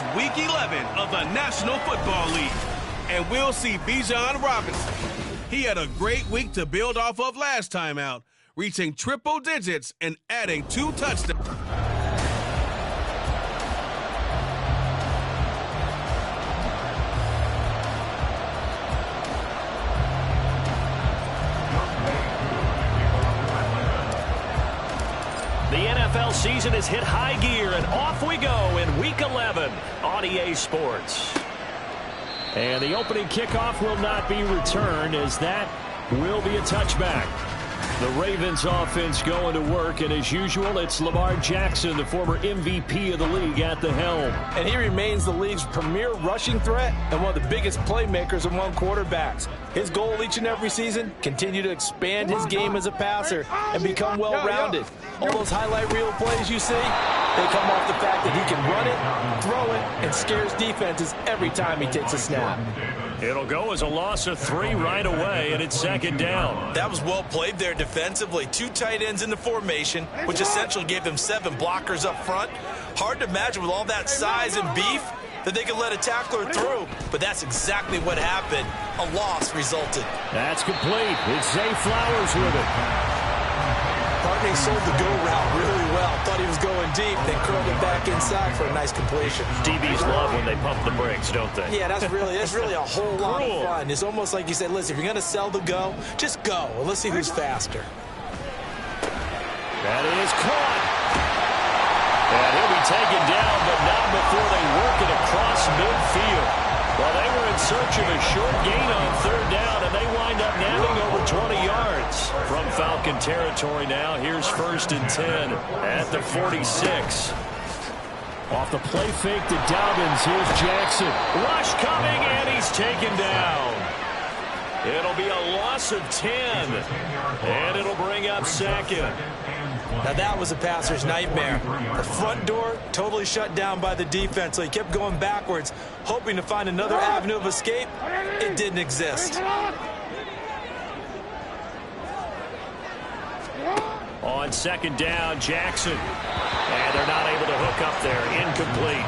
It's Week 11 of the National Football League, and we'll see Bijan Robinson. He had a great week to build off of last time out, reaching triple digits and adding 2 touchdowns. The NFL season has hit high gear, and off we go in Week 11 on EA Sports. And the opening kickoff will not be returned, as that will be a touchback. The Ravens offense going to work, and as usual, it's Lamar Jackson, the former MVP of the league, at the helm. And he remains the league's premier rushing threat and one of the biggest playmakers among quarterbacks. His goal each and every season, continue to expand his game as a passer and become well-rounded. All those highlight reel plays you see, they come off the fact that he can run it, throw it, and scares defenses every time he takes a snap. It'll go as a loss of 3 right away, and it's second down. That was well played there defensively. 2 tight ends in the formation, which essentially gave them 7 blockers up front. Hard to imagine with all that size and beef that they could let a tackler through, but that's exactly what happened. A loss resulted. That's complete. It's Zay Flowers with it. Partney sold the go route really well. Thought he was going deep, then curled it back inside for a nice completion. DBs love when they pump the brakes, don't they? Yeah, that's really a whole lot of fun. It's almost like you said, listen, if you're going to sell the go, just go. Well, let's see who's faster. That is caught. And he'll be taken down, but not before they work it across midfield. Well, they were in search of a short gain on third down, and they wind up nabbing over 20 yards. From Falcon territory now, here's 1st and 10 at the 46. Off the play fake to Dobbins, here's Jackson. Rush coming, and he's taken down. It'll be a loss of 10, and it'll bring up 2nd. Now that was a passer's nightmare. The front door totally shut down by the defense, so he kept going backwards, hoping to find another avenue of escape. It didn't exist. On 2nd down, Jackson. And they're not able to hook up there. Incomplete.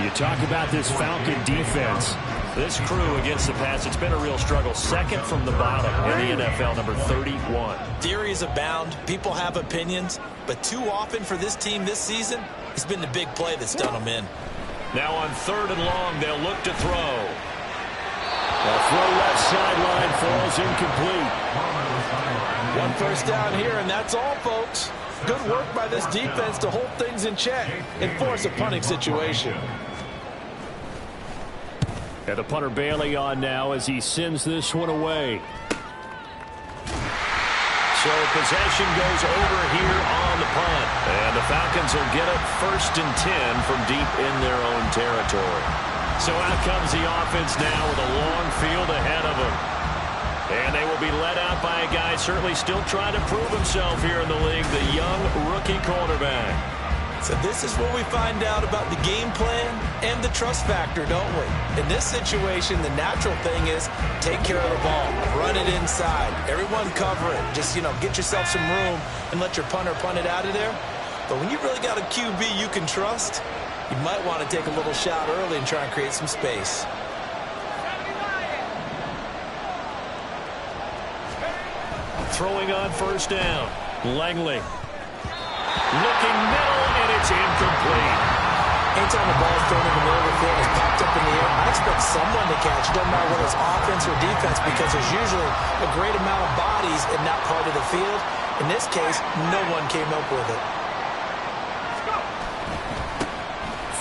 You talk about this Falcon defense. This crew against the pass, it's been a real struggle. 2nd from the bottom in the NFL, number 31. Theories abound. People have opinions. But too often for this team this season, it's been the big play that's done them in. Now on 3rd and long, they'll look to throw. The throw left sideline falls incomplete. 1 first down here, and that's all, folks. Good work by this defense to hold things in check and force a punting situation. And the punter Bailey on now as he sends this one away. So possession goes over here on the punt. And the Falcons will get it 1st and 10 from deep in their own territory. So out comes the offense now with a long field ahead of them. And they will be led out by a guy certainly still trying to prove himself here in the league, the young rookie cornerback. So this is where we find out about the game plan and the trust factor, don't we? In this situation, the natural thing is take care of the ball, run it inside, everyone cover it. Just, get yourself some room and let your punter punt it out of there. But when you really got a QB you can trust, you might want to take a little shot early and try and create some space. Throwing on 1st down. Langley. Looking middle, and it's incomplete. Anytime the ball is thrown in the middle of the field and popped up in the air, I expect someone to catch it. Doesn't matter whether it's offense or defense, because there's usually a great amount of bodies in that part of the field. In this case, no one came up with it.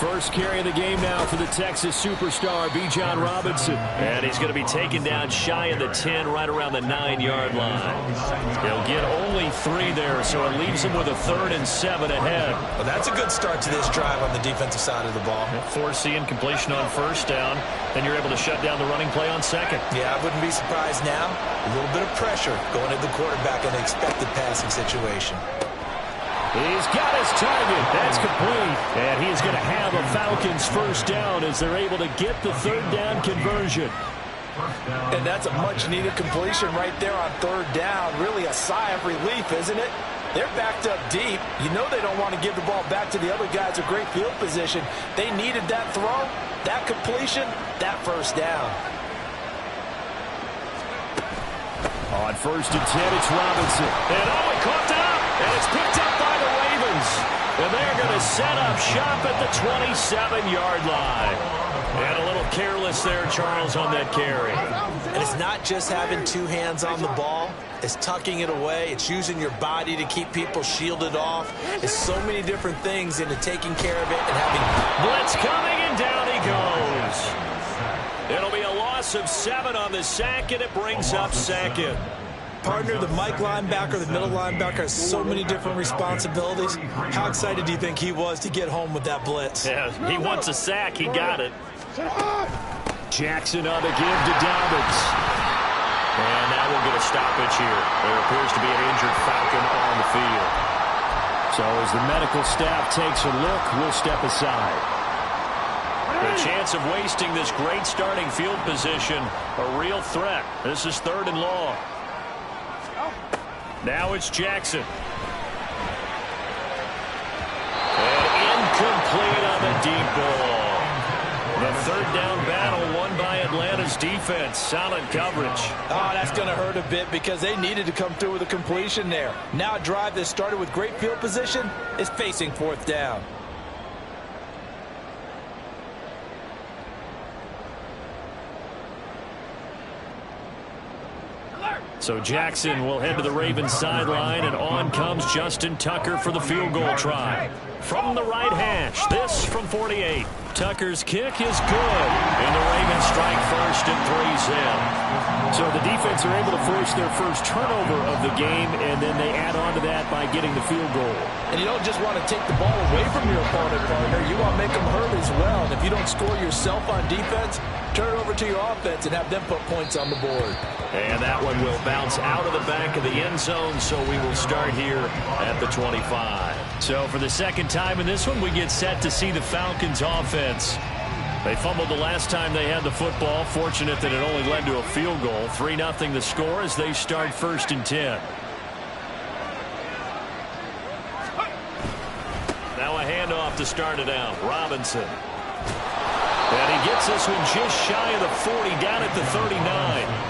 First carry of the game now for the Texas superstar, Bijan Robinson. And he's going to be taken down shy of the 10, right around the 9-yard line. He'll get only 3 there, so it leaves him with a 3rd and 7 ahead. Well, that's a good start to this drive on the defensive side of the ball. Forcing completion on 1st down, then you're able to shut down the running play on 2nd. Yeah, I wouldn't be surprised now. A little bit of pressure going at the quarterback in an expected passing situation. He's got his target. That's complete. And he's going to have a Falcons 1st down as they're able to get the 3rd down conversion. And that's a much-needed completion right there on 3rd down. Really a sigh of relief, isn't it? They're backed up deep. You know they don't want to give the ball back to the other guys with great field position. They needed that throw, that completion, that first down. On 1st and 10, it's Robinson. And it caught up, and it's picked up by the Ravens. And they're going to set up shop at the 27-yard line. And a little careless there, Charles, on that carry. And it's not just having two hands on the ball. It's tucking it away. It's using your body to keep people shielded off. It's so many different things into taking care of it and having... Blitz coming, and down he goes. It'll be a loss of 7 on the sack, and it brings up 2nd. Partner, the Mike linebacker, the middle linebacker has so many different responsibilities. How excited do you think he was to get home with that blitz? Yeah, he wants a sack. He got it. Jackson on the give to Dobbins. And now we'll get a stoppage here. There appears to be an injured Falcon on the field. So as the medical staff takes a look, we'll step aside. The chance of wasting this great starting field position, a real threat. This is 3rd and long. Now it's Jackson. And incomplete on the deep ball. The 3rd down battle won by Atlanta's defense. Solid coverage. Oh, that's going to hurt a bit because they needed to come through with a completion there. Now a drive that started with great field position is facing 4th down. So Jackson will head to the Ravens sideline, and on comes Justin Tucker for the field goal try. From the right hash, this from 48. Tucker's kick is good, and the Ravens strike first and 3's in. So the defense are able to force their first turnover of the game, and then they add on to that by getting the field goal. And you don't just want to take the ball away from your opponent, partner. You want to make them hurt as well. And if you don't score yourself on defense, turn it over to your offense and have them put points on the board. And that one will bounce out of the back of the end zone, so we will start here at the 25. So for the 2nd time in this one, we get set to see the Falcons offense. They fumbled the last time they had the football. Fortunate that it only led to a field goal. 3-0 the score as they start 1st and 10. Now a handoff to start it out. Robinson. And he gets this one just shy of the 40, down at the 39.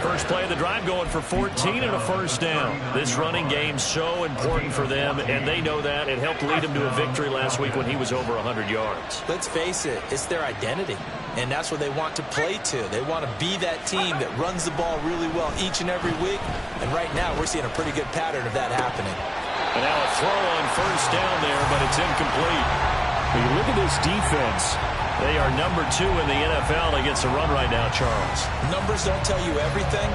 First play of the drive going for 14 and a first down. This running game so important for them, and they know that. It helped lead them to a victory last week when he was over 100 yards. Let's face it, it's their identity, and that's what they want to play to. They want to be that team that runs the ball really well each and every week, and right now we're seeing a pretty good pattern of that happening. And now a throw on first down there, but it's incomplete. When you look at this defense, they are number 2 in the NFL against the run right now, Charles. Numbers don't tell you everything,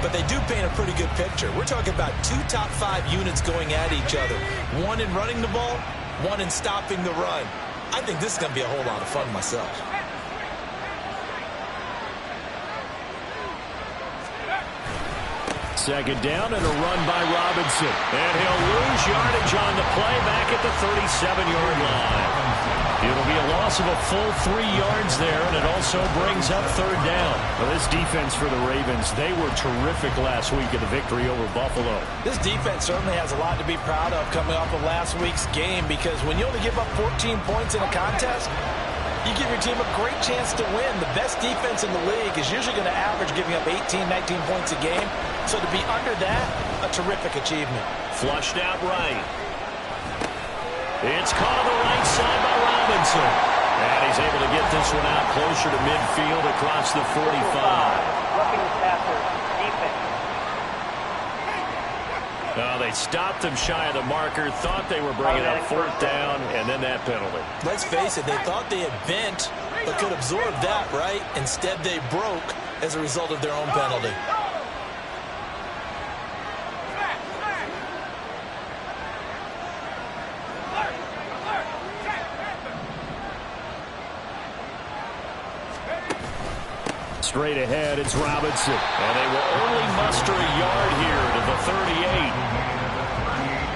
but they do paint a pretty good picture. We're talking about 2 top 5 units going at each other. One in running the ball, one in stopping the run. I think this is going to be a whole lot of fun myself. Second down and a run by Robinson. And he'll lose yardage on the play back at the 37-yard line. It'll be a loss of a full 3 yards there, and it also brings up 3rd down. Well, this defense for the Ravens, they were terrific last week in the victory over Buffalo. This defense certainly has a lot to be proud of coming off of last week's game, because when you only give up 14 points in a contest, you give your team a great chance to win. The best defense in the league is usually going to average giving up 18, 19 points a game. So to be under that, a terrific achievement. Flushed out right. It's caught on the right side by Robinson. And he's able to get this one out closer to midfield across the 45. Roughing the passer, defense. They stopped him shy of the marker, thought they were bringing up 4th down, and then that penalty. Let's face it, they thought they had bent, but could absorb that, right? Instead, they broke as a result of their own penalty. Straight ahead, it's Robinson. And they will only muster a yard here to the 38.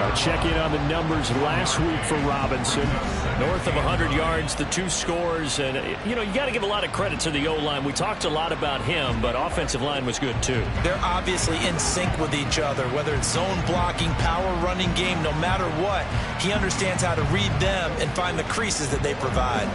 I'll check in on the numbers last week for Robinson. North of 100 yards, the 2 scores. And, you got to give a lot of credit to the O-line. We talked a lot about him, but offensive line was good, too. They're obviously in sync with each other, whether it's zone blocking, power running game, no matter what. He understands how to read them and find the creases that they provide.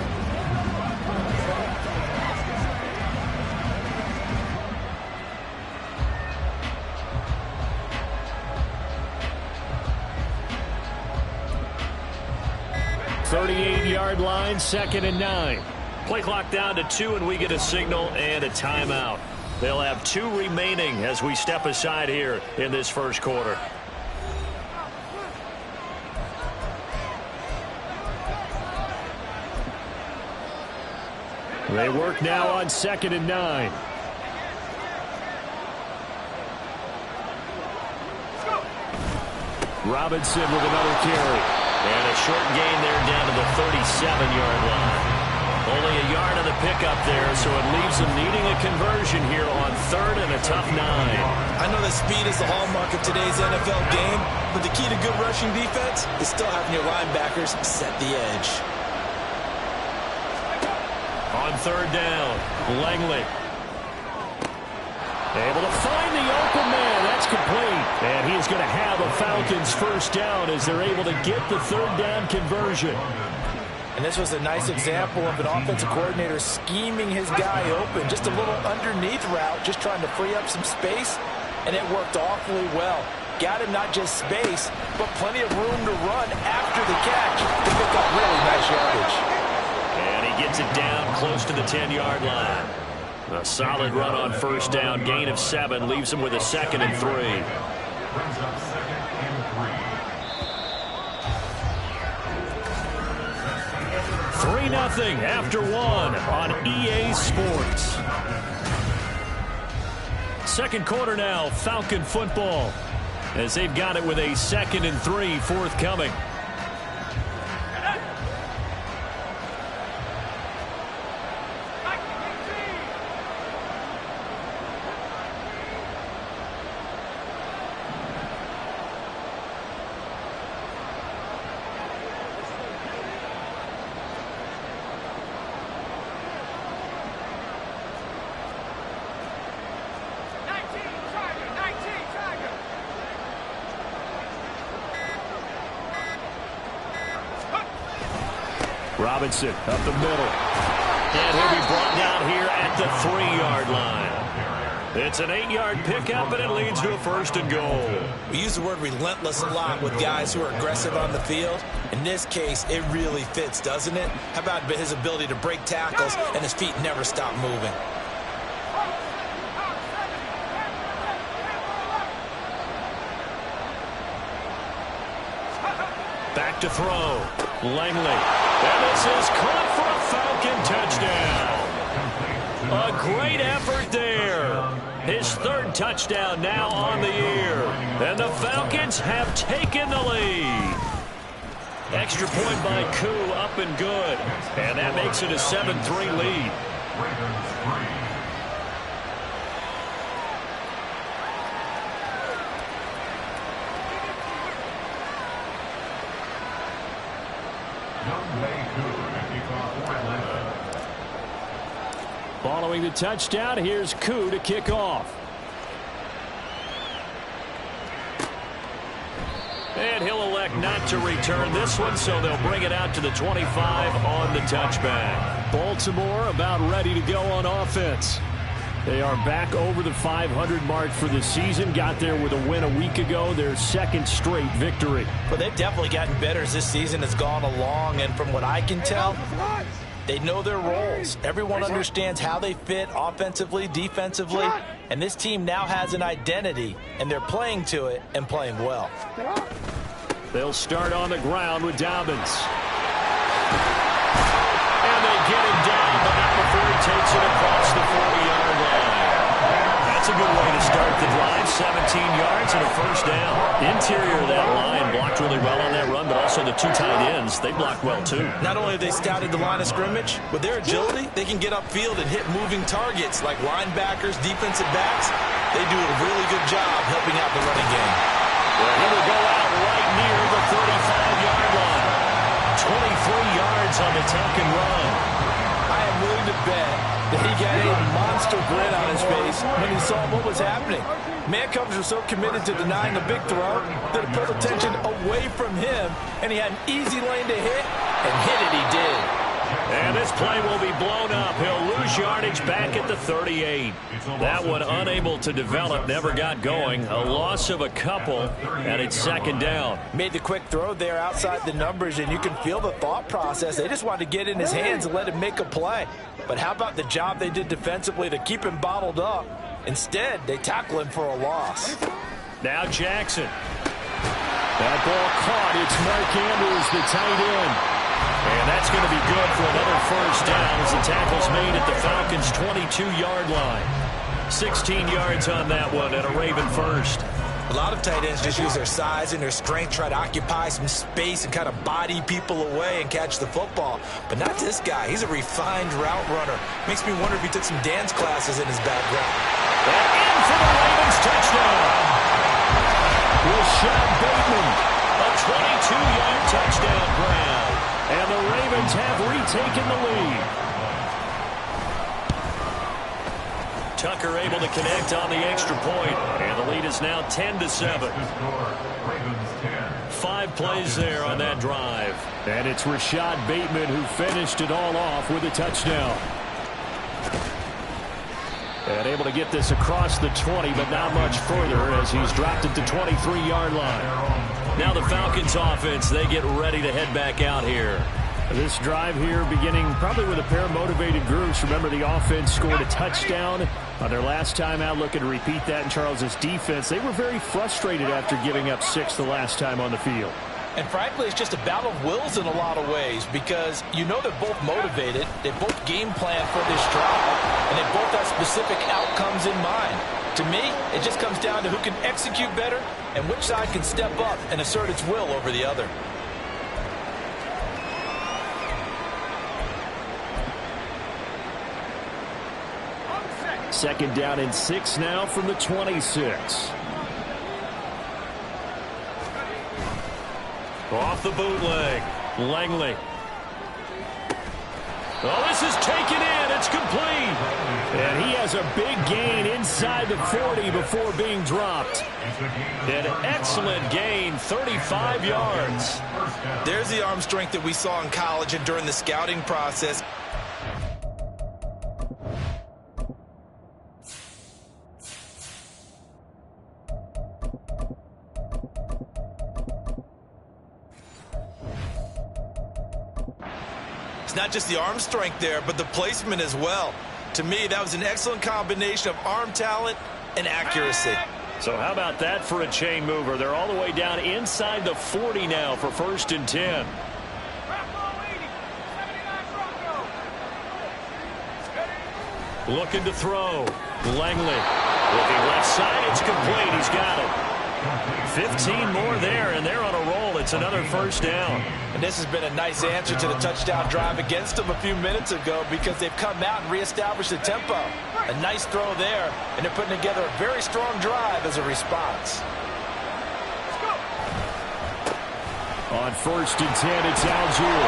.38-yard line, 2nd and 9. Play clock down to 2, and we get a signal and a timeout. They'll have 2 remaining as we step aside here in this first quarter. They work now on 2nd and 9. Robinson with another carry. And a short gain there down to the 37-yard line. Only a yard on the pickup there, so it leaves them needing a conversion here on 3rd and a tough 9. I know that speed is the hallmark of today's NFL game, but the key to good rushing defense is still having your linebackers set the edge. On 3rd down, Langley. Able to find the open man. That's complete. And he's going to have a Falcons first down as they're able to get the 3rd down conversion. And this was a nice example of an offensive coordinator scheming his guy open. Just a little underneath route, just trying to free up some space. And it worked awfully well. Got him not just space, but plenty of room to run after the catch to pick up really nice yardage. And he gets it down close to the 10-yard line. A solid run on first down. Gain of 7 leaves him with a 2nd and 3. 3-0 after 1 on EA Sports. Second quarter now, Falcon football, as they've got it with a 2nd and 3 forthcoming. Robinson up the middle. And he'll be brought down here at the 3-yard line. It's an 8-yard pickup, and it leads to a 1st and goal. We use the word relentless a lot with guys who are aggressive on the field. In this case, it really fits, doesn't it? How about his ability to break tackles and his feet never stop moving? Back to throw. Langley. And this is caught for a Falcon touchdown. A great effort there. His 3rd touchdown now on the year. And the Falcons have taken the lead. Extra point by Koo, up and good. And that makes it a 7-3 lead. Following the touchdown, here's Koo to kick off. And he'll elect not to return this one, so they'll bring it out to the 25 on the touchback. Baltimore about ready to go on offense. They are back over the 500 mark for the season. Got there with a win a week ago, their 2nd straight victory. Well, they've definitely gotten better as this season has gone along, and from what I can tell, they know their roles. Everyone understands how they fit offensively, defensively, and this team now has an identity, and they're playing to it and playing well. They'll start on the ground with Dobbins. And they get him down, but not before he takes it across the 40-yard line. That's a good way to start the drive. 17 yards and a 1st down. Interior of that line blocked really well on that run, but also the 2 tight ends, they blocked well too. Not only have they scouted the line of scrimmage, with their agility, they can get upfield and hit moving targets like linebackers, defensive backs. They do a really good job helping out the running game. Well, he will go out right near the 35-yard line. 23 yards on the tuck and run. I am willing to bet that he got a monster grin on his face when he saw what was happening. Man-coverage was so committed to denying a big throw that it pulled attention away from him, and he had an easy lane to hit, and hit it he did. And this play will be blown up. He'll lose yardage back at the 38. That one unable to develop, never got going. A loss of a couple, and it's second down. Made the quick throw there outside the numbers, and you can feel the thought process. They just wanted to get in his hands and let him make a play. But how about the job they did defensively to keep him bottled up? Instead, they tackle him for a loss. Now Jackson. That ball caught. It's Mark Andrews, the tight end. And that's going to be good for another first down as the tackle's made at the Falcons' 22-yard line. 16 yards on that one and a Raven first. A lot of tight ends just use their size and their strength, try to occupy some space and kind of body people away and catch the football. But not this guy. He's a refined route runner. Makes me wonder if he took some dance classes in his background. And in for the Ravens touchdown. Rashad Bateman, a 22-yard touchdown grab. And the Ravens have retaken the lead. Tucker able to connect on the extra point, and the lead is now 10-7. 5 plays there on that drive. And it's Rashad Bateman who finished it all off with a touchdown. And able to get this across the 20, but not much further as he's dropped it to 23-yard line. Now the Falcons offense, they get ready to head back out here. This drive here beginning probably with a pair of motivated groups. Remember, the offense scored a touchdown on their last time out. Looking to repeat that in Charles's defense. They were very frustrated after giving up 6 the last time on the field. And frankly, it's just a battle of wills in a lot of ways because you know they're both motivated. They both game plan for this drive, and they both have specific outcomes in mind. To me, it just comes down to who can execute better and which side can step up and assert its will over the other. Second down and 6 now from the 26. Off the bootleg. Langley. Oh, this is taken in. It's complete. And he has a big gain inside the 40 before being dropped. An excellent gain, 35 yards. There's the arm strength that we saw in college and during the scouting process. It's not just the arm strength there, but the placement as well. To me, that was an excellent combination of arm talent and accuracy. So how about that for a chain mover? They're all the way down inside the 40 now for 1st and 10. Looking to throw. Langley. Looking left side. It's complete. He's got it. 15 more there, and they're on a roll. It's another first down. And this has been a nice answer to the touchdown drive against them a few minutes ago because they've come out and reestablished the tempo. A nice throw there, and they're putting together a very strong drive as a response. On 1st and 10, it's Algier.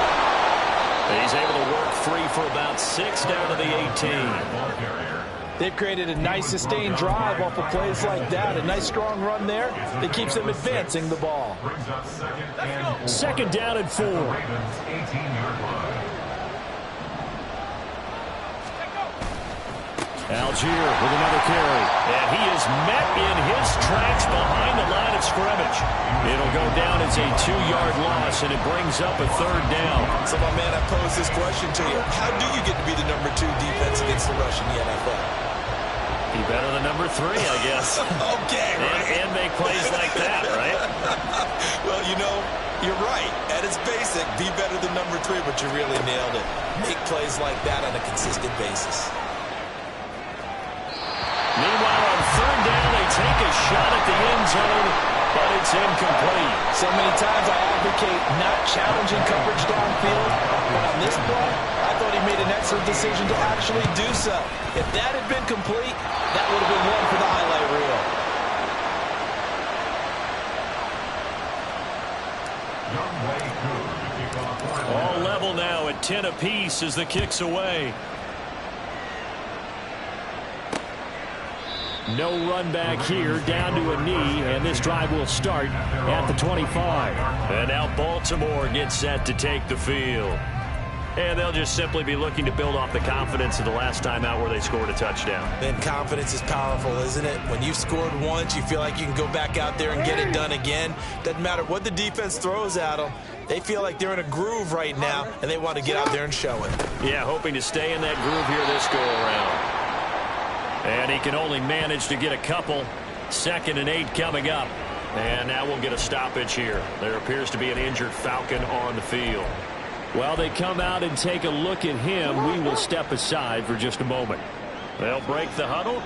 He's able to work free for about 6 down to the 18. They've created a nice sustained drive off of plays like that. A nice strong run there that keeps them advancing the ball. 2nd down and 4. Algier with another carry. And he is met in his tracks behind the line of scrimmage. It'll go down as a 2-yard loss, and it brings up a 3rd down. So, my man, I pose this question to you. How do you get to be the number 2 defense against the rush in the NFL? Be better than number 3, I guess. Okay, right? And make plays like that, right? Well, you know, you're right. At its basic, be better than number 3, but you really nailed it. Make plays like that on a consistent basis. Meanwhile, on 3rd down, they take a shot at the end zone, but it's incomplete. So many times I advocate not challenging coverage downfield, but on this play, I thought he made an excellent decision to actually do so. If that had been complete, that would have been one for the highlight reel. All level now at 10 apiece as the kick's away. No run back here, down to a knee, and this drive will start at the 25. And now Baltimore gets set to take the field. And they'll just simply be looking to build off the confidence of the last time out where they scored a touchdown. And confidence is powerful, isn't it? When you've scored once, you feel like you can go back out there and get it done again. Doesn't matter what the defense throws at them. They feel like they're in a groove right now, and they want to get out there and show it. Yeah, hoping to stay in that groove here this go-around. And he can only manage to get a couple. 2nd and 8 coming up. And now we'll get a stoppage here. There appears to be an injured Falcon on the field. While they come out and take a look at him, we will step aside for just a moment. They'll break the huddle.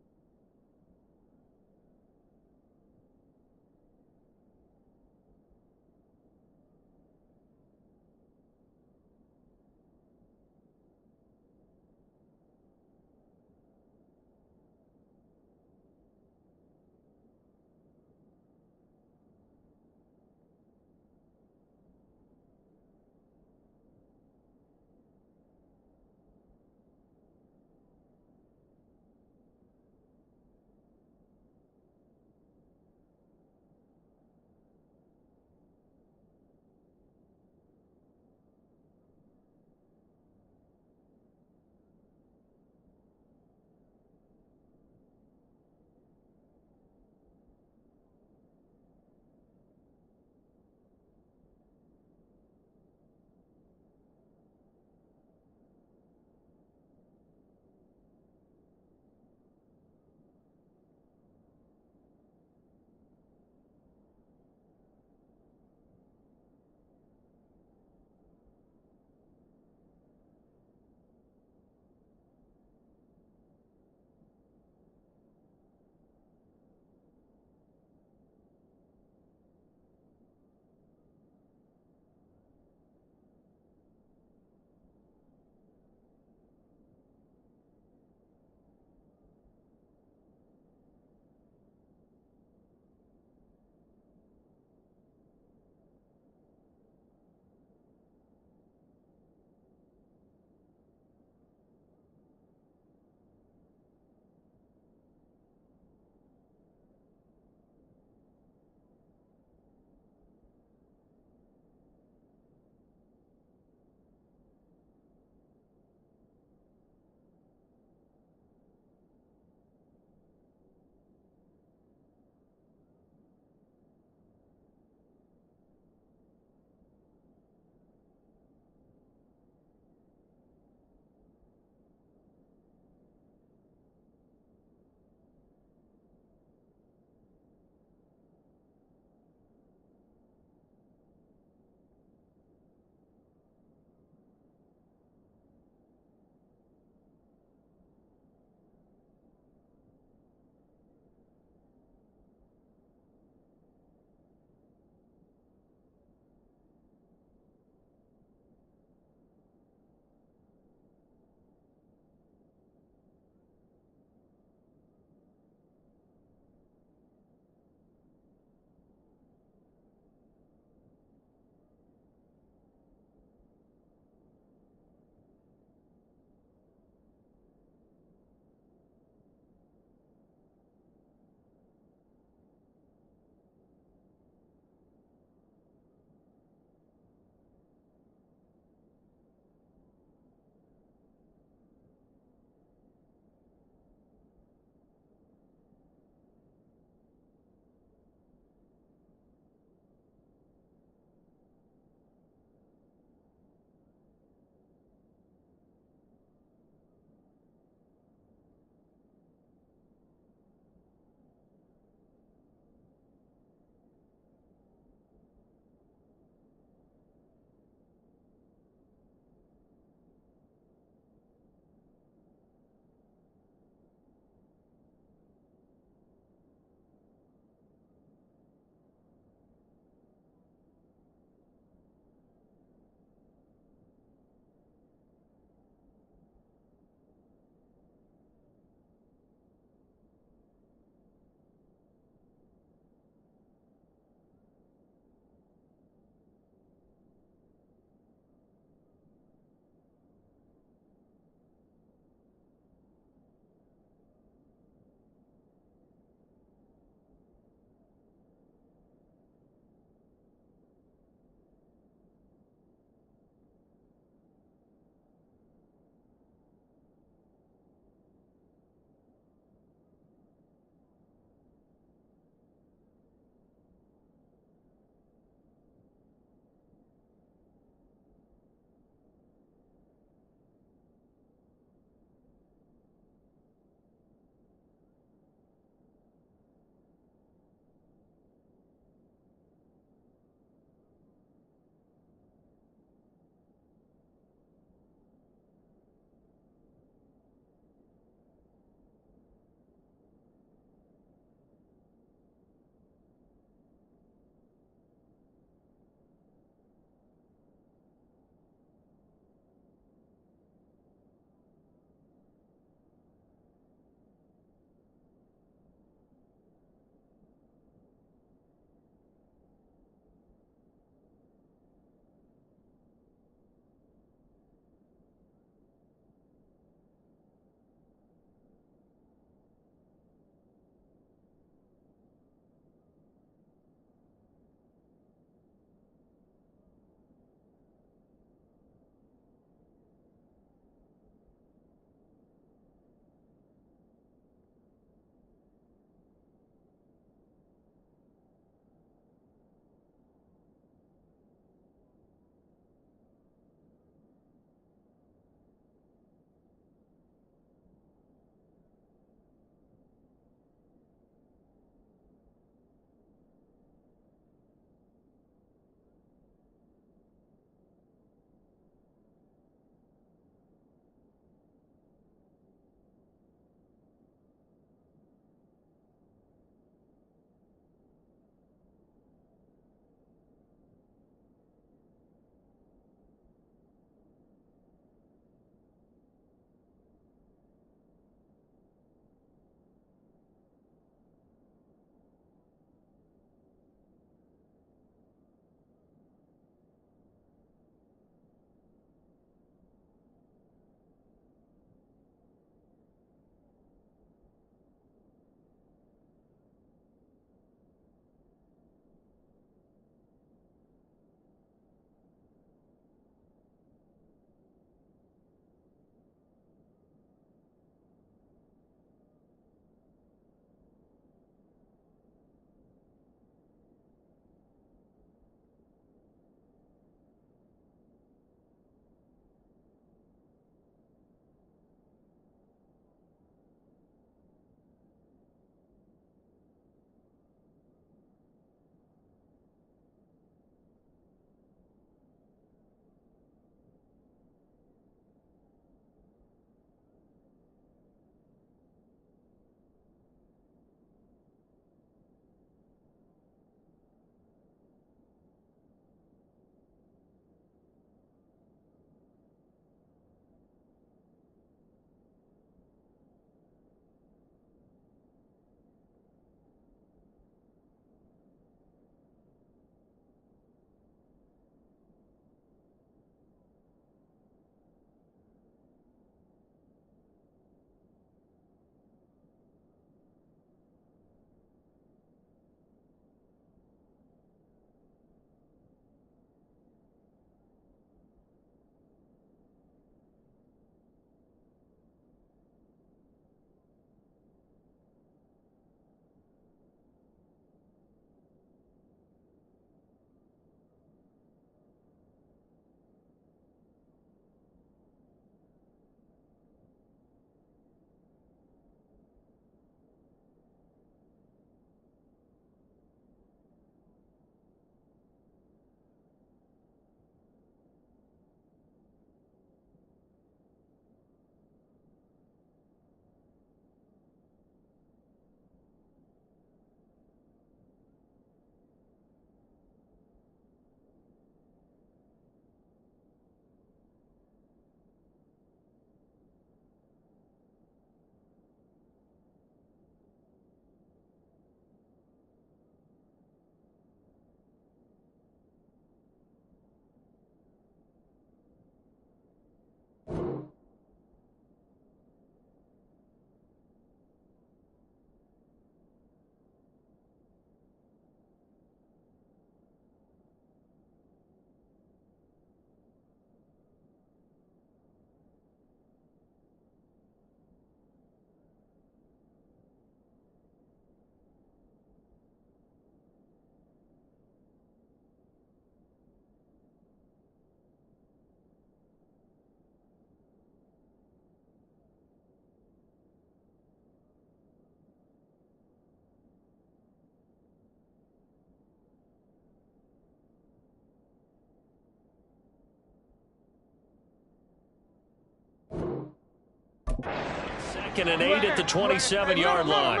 2nd and 8 at the 27-yard line.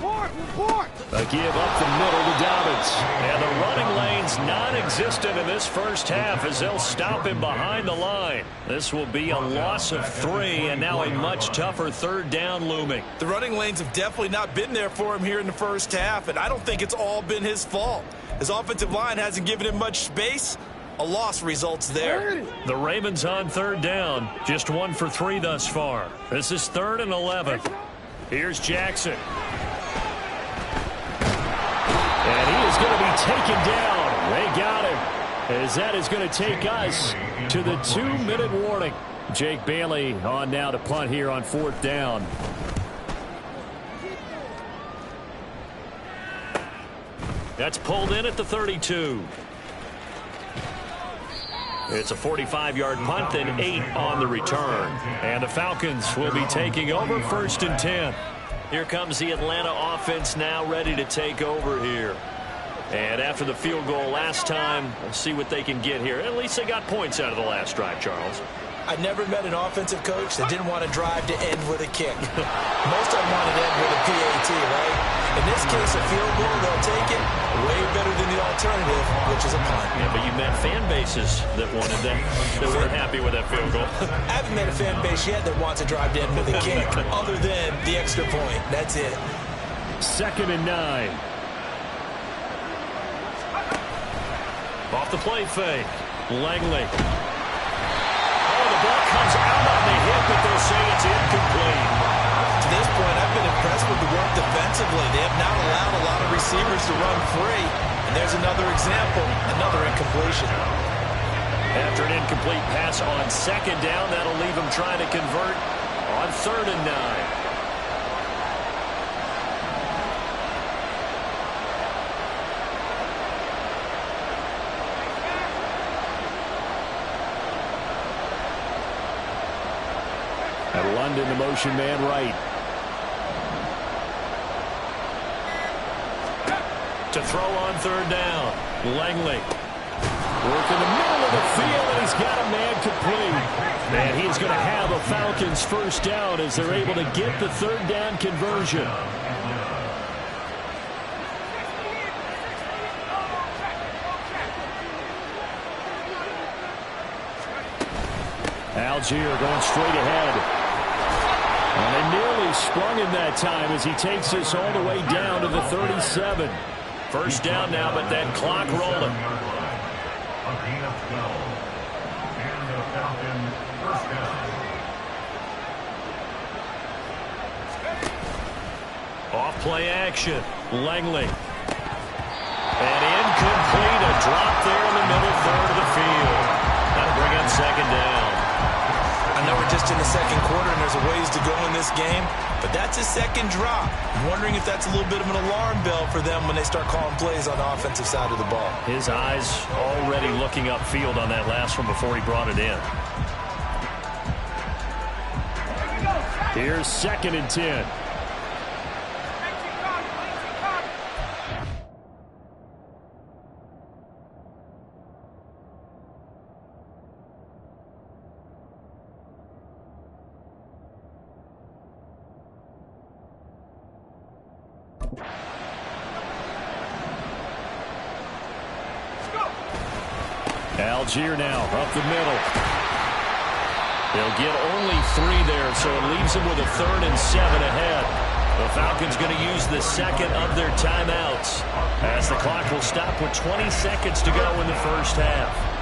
A give up the middle to Dobbins. And the running lane's non-existent in this first half as they'll stop him behind the line. This will be a loss of 3, and now a much tougher 3rd down looming. The running lanes have definitely not been there for him here in the first half, and I don't think it's all been his fault. His offensive line hasn't given him much space. A loss results there. The Ravens on 3rd down. Just 1 for 3 thus far. This is 3rd and 11. Here's Jackson. And he is going to be taken down. They got him. As that is going to take us to the 2-minute warning. Jake Bailey on now to punt here on 4th down. That's pulled in at the 32. It's a 45-yard punt and 8 on the return. And the Falcons will be taking over 1st and 10. Here comes the Atlanta offense now ready to take over here. And after the field goal last time, we'll see what they can get here. At least they got points out of the last drive, Charles. I never met an offensive coach that didn't want to drive to end with a kick. Most of them want to end with a PAT, right? In this case, a field goal, they'll take it way better than the alternative, which is a punt. Yeah, but you met fan bases that wanted that, that weren't happy with that field goal. I haven't met a fan base yet that wants to drive to end with a kick, other than the extra point. That's it. 2nd and 9. Off the play fake. Langley. Oh, the ball comes out on the hit, but they'll say it's incomplete. To this point, I've been impressed with the work defensively. They have not allowed a lot of receivers to run free. And there's another example, another incompletion. After an incomplete pass on 2nd down, that'll leave them trying to convert on 3rd and 9. And London, the motion man right. To throw on 3rd down. Langley. Work in the middle of the field, and he's got a man complete. And he's going to have a Falcons 1st down as they're able to get the 3rd down conversion. Algier going straight ahead. And they nearly sprung him that time as he takes this all the way down to the 37. 1st down now, but that clock rolling. Off play action. Langley. And incomplete. A drop there in the middle 3rd of the field. That'll bring up 2nd down. I know we're just in the 2nd quarter and there's a ways to go in this game, but that's a 2nd drop. I'm wondering if that's a little bit of an alarm bell for them when they start calling plays on the offensive side of the ball. His eyes already looking upfield on that last one before he brought it in. Here's 2nd and 10. Algier now up the middle. They'll get only 3 there, so it leaves them with a 3rd and 7 ahead. The Falcons going to use the 2nd of their timeouts as the clock will stop with 20 seconds to go in the first half.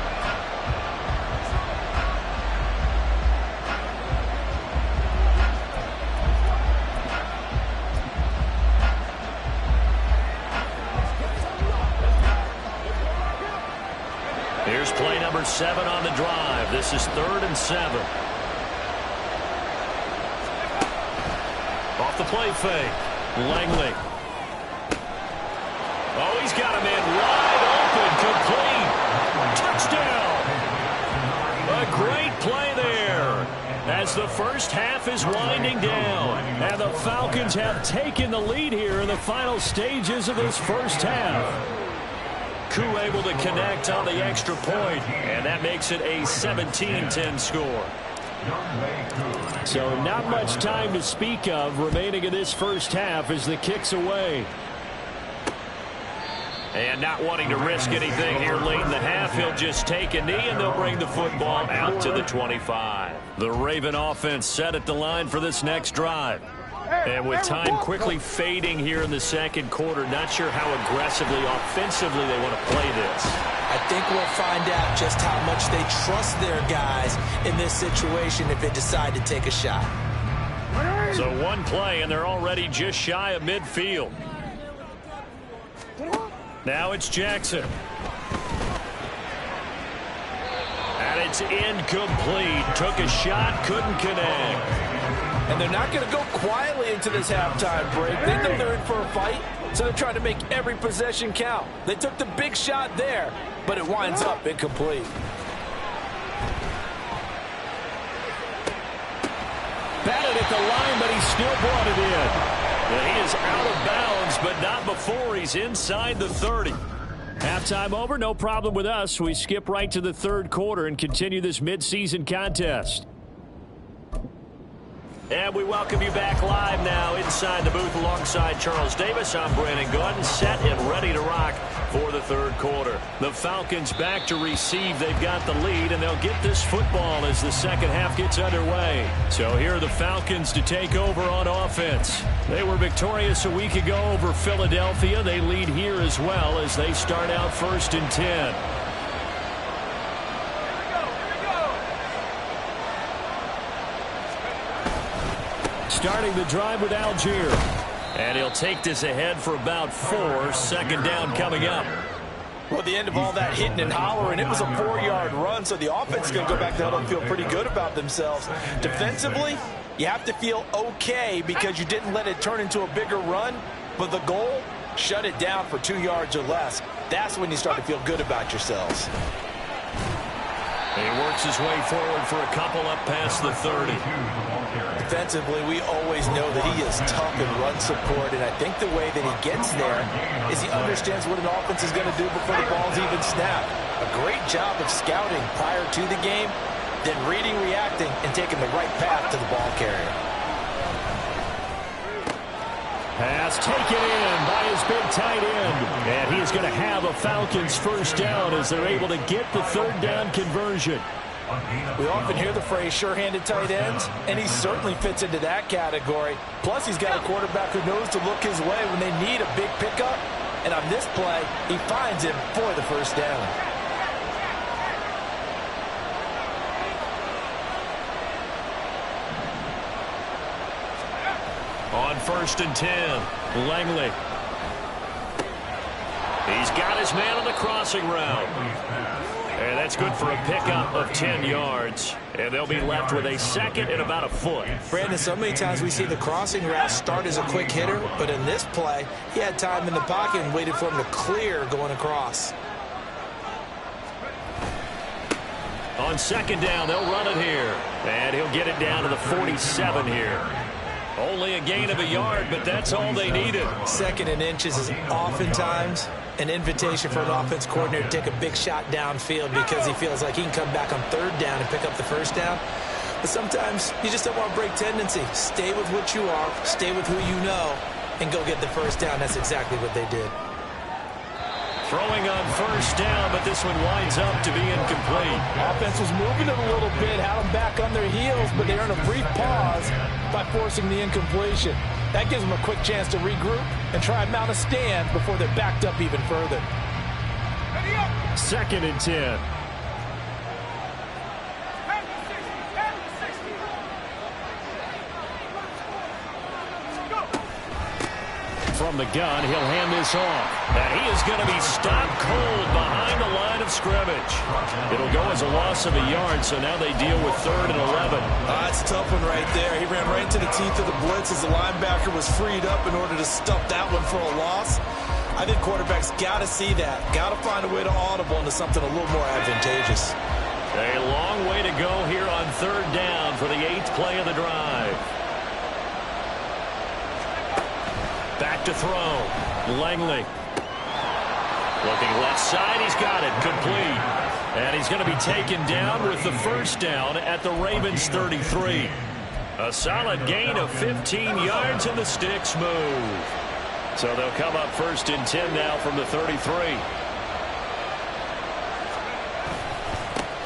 Here's play number 7 on the drive. This is 3rd and 7. Off the play fake. Langley. Oh, he's got a man wide open. Complete. Touchdown. A great play there as the first half is winding down. And the Falcons have taken the lead here in the final stages of this first half. Koo able to connect on the extra point, and that makes it a 17-10 score. So not much time to speak of remaining in this first half as the kick's away. And not wanting to risk anything here late in the half, he'll just take a knee and they'll bring the football out to the 25. The Raven offense set at the line for this next drive. And with time quickly fading here in the second quarter, not sure how aggressively, offensively they want to play this. I think we'll find out just how much they trust their guys in this situation if they decide to take a shot. So one play, and they're already just shy of midfield. Now it's Jackson. And it's incomplete. Took a shot, couldn't connect. And they're not going to go quietly into this halftime break. They know they're in for a fight, so they're trying to make every possession count. They took the big shot there, but it winds up incomplete. Batted at the line, but he still brought it in. And he is out of bounds, but not before he's inside the 30. Halftime over, no problem with us. We skip right to the third quarter and continue this midseason contest. And we welcome you back live now inside the booth alongside Charles Davis. I'm Brandon Gordon, set and ready to rock for the third quarter. The Falcons back to receive. They've got the lead, and they'll get this football as the second half gets underway. So here are the Falcons to take over on offense. They were victorious a week ago over Philadelphia. They lead here as well as they start out 1st and 10. Starting the drive with Algier. And he'll take this ahead for about 4. Second down coming up. Well, at the end of all that hitting and hollering, it was a 4-yard run, so the offense is going to go back to huddle and feel pretty good about themselves. Defensively, you have to feel okay because you didn't let it turn into a bigger run, but the goal, shut it down for 2 yards or less. That's when you start to feel good about yourselves. He works his way forward for a couple up past the 30. Defensively, we always know that he is tough in run support, and I think the way that he gets there is he understands what an offense is going to do before the ball's even snapped. A great job of scouting prior to the game, then reading, reacting, and taking the right path to the ball carrier. Pass taken in by his big tight end. And he is going to have a Falcons first down as they're able to get the third down conversion. We often hear the phrase sure-handed tight ends, and he certainly fits into that category. Plus, he's got a quarterback who knows to look his way when they need a big pickup. And on this play, he finds him for the first down. On 1st and 10, Langley. He's got his man on the crossing route. And that's good for a pickup of 10 yards. And they'll be left with a second and about a foot. Brandon, so many times we see the crossing route start as a quick hitter, but in this play, he had time in the pocket and waited for him to clear going across. On second down, they'll run it here. And he'll get it down to the 47 here. Only a gain of a yard, but that's all they needed. Second and inches is oftentimes an invitation for an offense coordinator to take a big shot downfield because he feels like he can come back on third down and pick up the first down. But sometimes you just don't want to break tendency. Stay with what you are, stay with who you know, and go get the first down. That's exactly what they did. Throwing on first down, but this one winds up to be incomplete. Offense was moving it a little bit, had them back on their heels, but they earned a brief pause by forcing the incompletion. That gives them a quick chance to regroup and try and mount a stand before they're backed up even further. 2nd and 10. From the gun, he'll hand this off. And he is going to be stopped cold behind the line of scrimmage. It'll go as a loss of a yard, so now they deal with 3rd and 11. That's a tough one right there. He ran right into the teeth of the blitz as the linebacker was freed up in order to stuff that one for a loss. I think quarterbacks got to see that. Got to find a way to audible into something a little more advantageous. A long way to go here on 3rd down for the 8th play of the drive. Back to throw. Langley. Looking left side. He's got it. Complete. And he's going to be taken down with the first down at the Ravens' 33. A solid gain of 15 yards, and the sticks move. So they'll come up 1st and 10 now from the 33.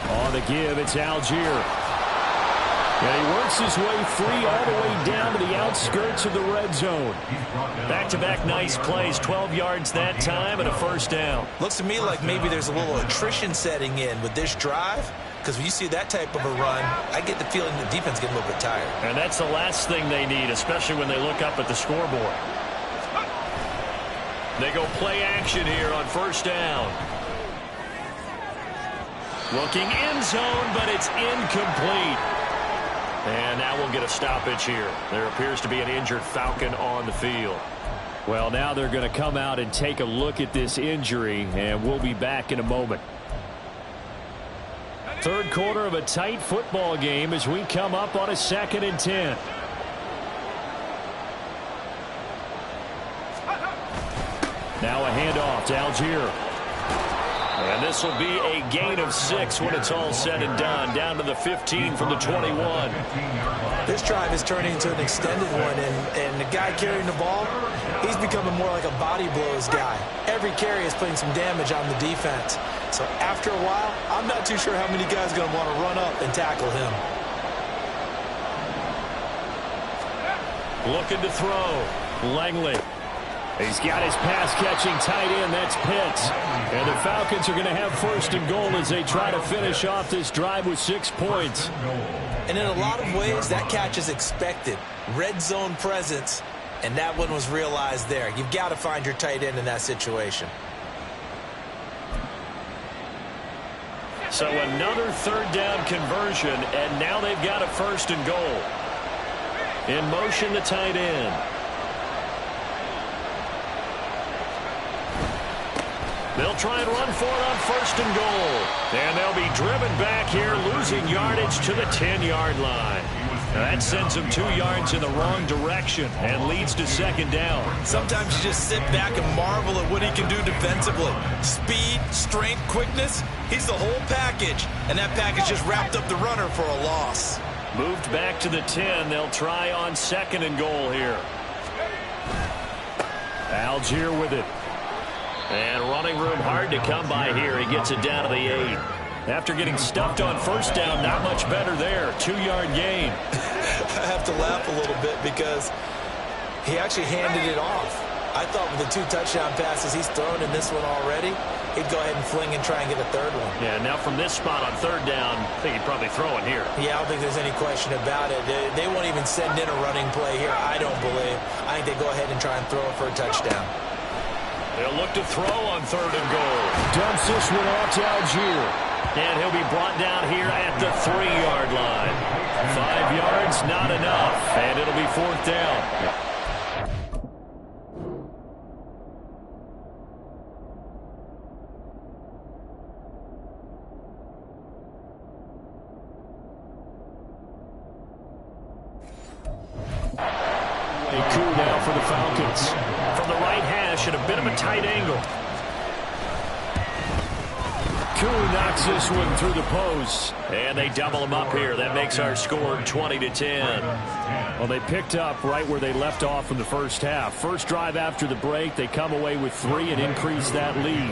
On the give, it's Algier. And he works his way free all the way down to the outskirts of the red zone. Back-to-back nice plays, 12 yards that time and a first down. Looks to me like maybe there's a little attrition setting in with this drive, because when you see that type of a run, I get the feeling the defense gets a little bit tired. And that's the last thing they need, especially when they look up at the scoreboard. They go play action here on first down. Looking end zone, but it's incomplete. And now we'll get a stoppage here. There appears to be an injured Falcon on the field. Well, now they're going to come out and take a look at this injury, and we'll be back in a moment. Third quarter of a tight football game as we come up on a 2nd and 10. Now a handoff to Algier. And this will be a gain of 6 when it's all said and done. Down to the 15 from the 21. This drive is turning into an extended one, and the guy carrying the ball, he's becoming more like a body blows guy. Every carry is putting some damage on the defense. So after a while, I'm not too sure how many guys are going to want to run up and tackle him. Looking to throw. Langley. He's got his pass-catching tight end. That's Pitts. And the Falcons are going to have 1st and goal as they try to finish off this drive with 6 points. And in a lot of ways, that catch is expected. Red zone presence, and that one was realized there. You've got to find your tight end in that situation. So another 3rd down conversion, and now they've got a 1st and goal. In motion, the tight end. They'll try and run for it on 1st and goal. And they'll be driven back here, losing yardage to the 10-yard line. That sends them 2 yards in the wrong direction and leads to 2nd down. Sometimes you just sit back and marvel at what he can do defensively. Speed, strength, quickness, he's the whole package. And that package just wrapped up the runner for a loss. Moved back to the 10. They'll try on 2nd and goal here. Algier with it. And running room hard to come by here. He gets it down to the 8. After getting stuffed on 1st down, not much better there. 2-yard gain. I have to laugh a little bit because he actually handed it off. I thought with the 2 touchdown passes he's thrown in this one already, he'd go ahead and fling and try and get a 3rd one. Yeah, now from this spot on 3rd down, I think he'd probably throw it here. Yeah, I don't think there's any question about it. They won't even send in a running play here, I don't believe. I think they go ahead and try and throw it for a touchdown. They'll look to throw on 3rd and goal. Dumps this one off to Algier. And he'll be brought down here at the 3-yard line. 5 yards, not enough. And it'll be 4th down. A coup now for the Falcons. From the right hash at a bit of a tight angle. Koo knocks this one through the post. And they double him up here. That makes our score 20-10. Well, they picked up right where they left off in the first half. First drive after the break, they come away with 3 and increase that lead.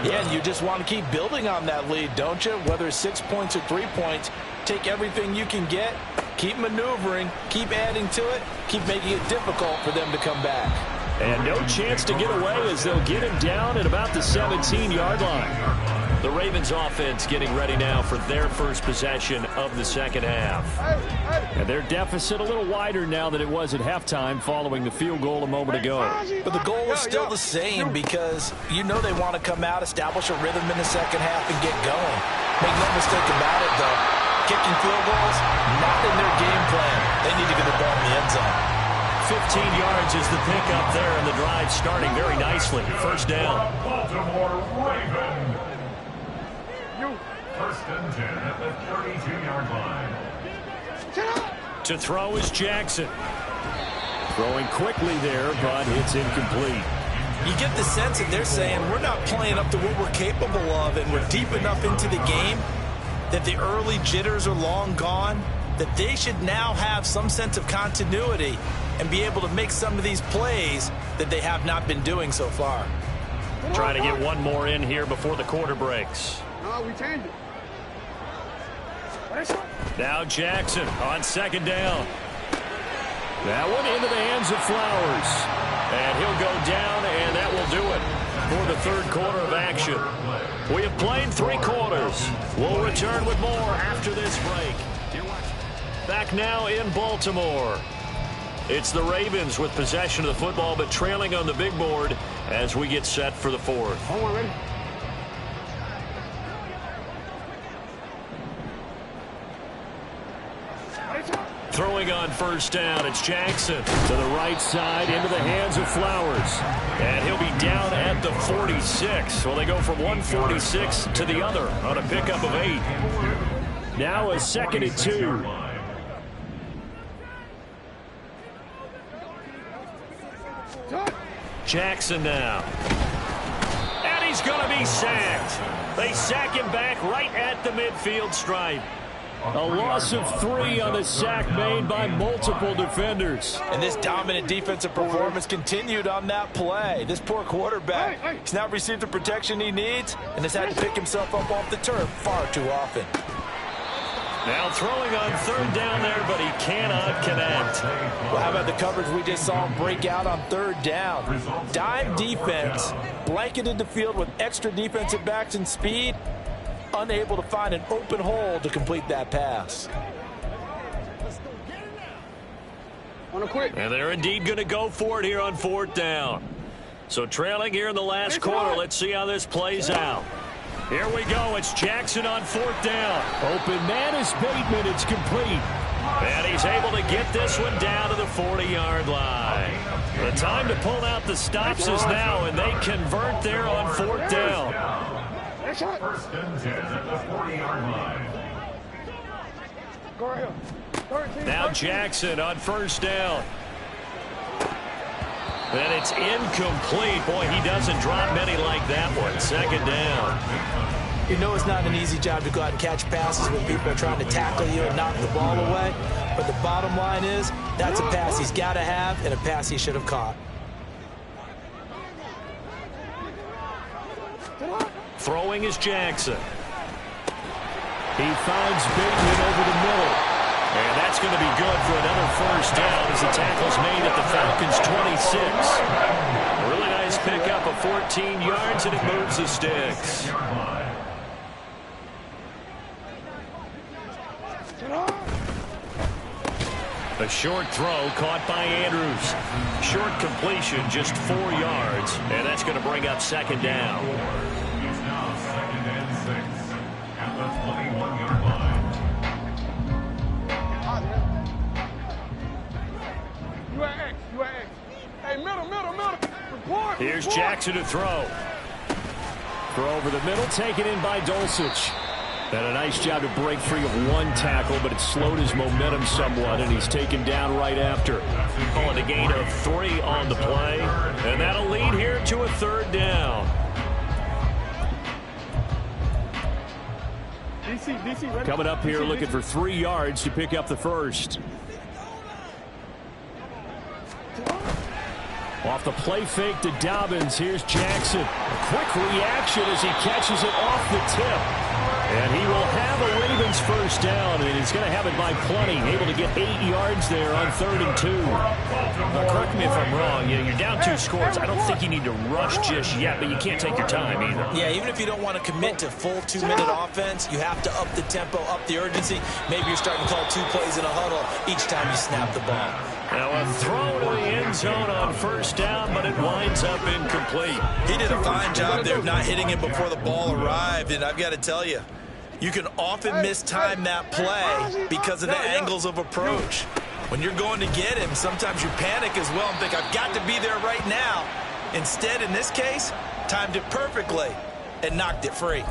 Yeah, and you just want to keep building on that lead, don't you? Whether it's 6 points or 3 points, take everything you can get, keep maneuvering, keep adding to it, keep making it difficult for them to come back. And no chance to get away as they'll get him down at about the 17-yard line. The Ravens offense getting ready now for their first possession of the second half. And their deficit a little wider now than it was at halftime following the field goal a moment ago. But the goal is still the same because you know they want to come out, establish a rhythm in the second half, and get going. Make no mistake about it, though. Kicking field goals, not in their game plan. They need to get the ball in the end zone. 15 yards is the pickup there, and the drive starting very nicely. First down. Baltimore Ravens. First and 10 at the 32-yard line. To throw is Jackson. Throwing quickly there, but it's incomplete. You get the sense that they're saying we're not playing up to what we're capable of, and we're deep enough into the game that the early jitters are long gone, that they should now have some sense of continuity and be able to make some of these plays that they have not been doing so far. Trying to get one more in here before the quarter breaks. No, we changed it. Now Jackson on second down. That one into the hands of Flowers. And he'll go down, and that will do it for the third quarter of action. We have played 3 quarters. We'll return with more after this break. Back now in Baltimore. It's the Ravens with possession of the football, but trailing on the big board as we get set for the fourth. Hold on, ready? Throwing on first down, it's Jackson to the right side into the hands of Flowers. And he'll be down at the 46. Well, they go from 146 to the other on a pickup of 8. Now a 2nd and 2. Jackson now. And he's going to be sacked. They sack him back right at the midfield stripe. A loss of 3 on the sack made by multiple defenders. And this dominant defensive performance continued on that play. This poor quarterback, he's not received the protection he needs and has had to pick himself up off the turf far too often. Now throwing on third down there, but he cannot connect. Well, how about the coverage we just saw him break out on third down? Dime defense, blanketed the field with extra defensive backs and speed, unable to find an open hole to complete that pass. And they're indeed going to go for it here on fourth down. So trailing here in the last quarter, let's see how this plays out. Here we go. It's Jackson on fourth down. Open man is Bateman. It's complete. And he's able to get this one down to the 40-yard line. The time to pull out the stops is now, and they convert there on fourth down. First and 10 at the 40-yard line. Now Jackson on first down. And it's incomplete. Boy, he doesn't drop many like that one. Second down. You know it's not an easy job to go out and catch passes when people are trying to tackle you and knock the ball away. But the bottom line is, that's a pass he's got to have and a pass he should have caught. Throwing is Jackson. He finds Bateman over the middle. And that's going to be good for another first down as the tackle's made at the Falcons 26. A really nice pickup of 14 yards, and it moves the sticks. A short throw caught by Andrews. Short completion, just 4 yards, and that's going to bring up second down. It's now 2nd and 6 at the 21-yard line. You X. Hey, middle. Report. Here's Jackson to throw. Throw over the middle, taken in by Dulcich. And a nice job to break free of one tackle, but it slowed his momentum somewhat, and he's taken down right after. Calling a gain of 3 on the play, and that'll lead here to a third down. DC, ready? Coming up here looking for 3 yards to pick up the first. Off the play fake to Dobbins, here's Jackson. A quick reaction as he catches it off the tip. And he will have a Ravens first down, and he's going to have it by plenty. Able to get 8 yards there on 3rd and 2. Now, correct me if I'm wrong. You're down 2 scores. I don't think you need to rush just yet, but you can't take your time either. Yeah, even if you don't want to commit to full 2-minute offense, you have to up the tempo, up the urgency. Maybe you're starting to call 2 plays in a huddle each time you snap the ball. Now a throw to the end zone on first down, but it winds up incomplete. He did a fine job there of not hitting him before the ball arrived, and I've got to tell you, you can often mistime that play because of the angles of approach. When you're going to get him, sometimes you panic as well and think, I've got to be there right now. Instead, in this case, timed it perfectly and knocked it free.